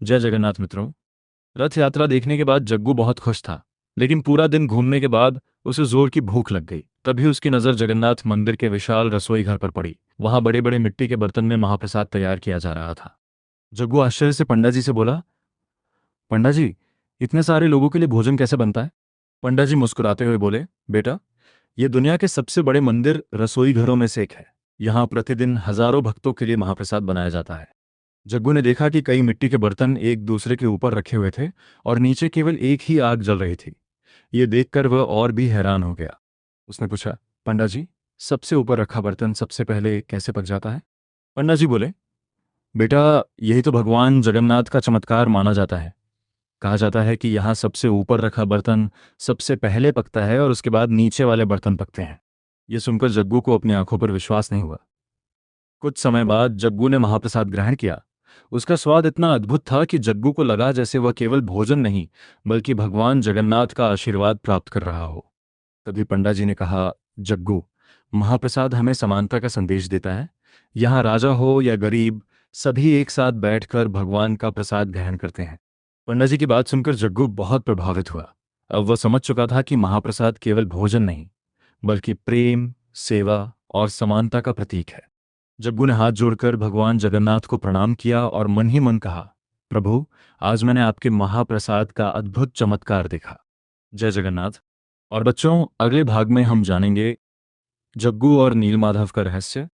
जय जगन्नाथ मित्रों। रथ यात्रा देखने के बाद जग्गू बहुत खुश था। लेकिन पूरा दिन घूमने के बाद उसे जोर की भूख लग गई। तभी उसकी नज़र जगन्नाथ मंदिर के विशाल रसोई घर पर पड़ी। वहां बड़े बड़े मिट्टी के बर्तन में महाप्रसाद तैयार किया जा रहा था। जग्गू आश्चर्य से पंडा जी से बोला, पंडा जी, इतने सारे लोगों के लिए भोजन कैसे बनता है? पंडा जी मुस्कुराते हुए बोले, बेटा, ये दुनिया के सबसे बड़े मंदिर रसोई घरों में से एक है। यहाँ प्रतिदिन हजारों भक्तों के लिए महाप्रसाद बनाया जाता है। जग्गू ने देखा कि कई मिट्टी के बर्तन एक दूसरे के ऊपर रखे हुए थे और नीचे केवल एक ही आग जल रही थी। ये देखकर वह और भी हैरान हो गया। उसने पूछा, पंडा जी, सबसे ऊपर रखा बर्तन सबसे पहले कैसे पक जाता है? पंडा जी बोले, बेटा, यही तो भगवान जगन्नाथ का चमत्कार माना जाता है। कहा जाता है कि यहाँ सबसे ऊपर रखा बर्तन सबसे पहले पकता है और उसके बाद नीचे वाले बर्तन पकते हैं। यह सुनकर जग्गू को अपनी आंखों पर विश्वास नहीं हुआ। कुछ समय बाद जग्गू ने महाप्रसाद ग्रहण किया। उसका स्वाद इतना अद्भुत था कि जग्गू को लगा जैसे वह केवल भोजन नहीं बल्कि भगवान जगन्नाथ का आशीर्वाद प्राप्त कर रहा हो। तभी पंडा जी ने कहा, जग्गू, महाप्रसाद हमें समानता का संदेश देता है। यहाँ राजा हो या गरीब, सभी एक साथ बैठकर भगवान का प्रसाद ग्रहण करते हैं। पंडा जी की बात सुनकर जग्गू बहुत प्रभावित हुआ। अब वह समझ चुका था कि महाप्रसाद केवल भोजन नहीं बल्कि प्रेम, सेवा और समानता का प्रतीक है। जग्गू ने हाथ जोड़कर भगवान जगन्नाथ को प्रणाम किया और मन ही मन कहा, प्रभु, आज मैंने आपके महाप्रसाद का अद्भुत चमत्कार देखा। जय जगन्नाथ। और बच्चों, अगले भाग में हम जानेंगे जग्गू और नीलमाधव का रहस्य।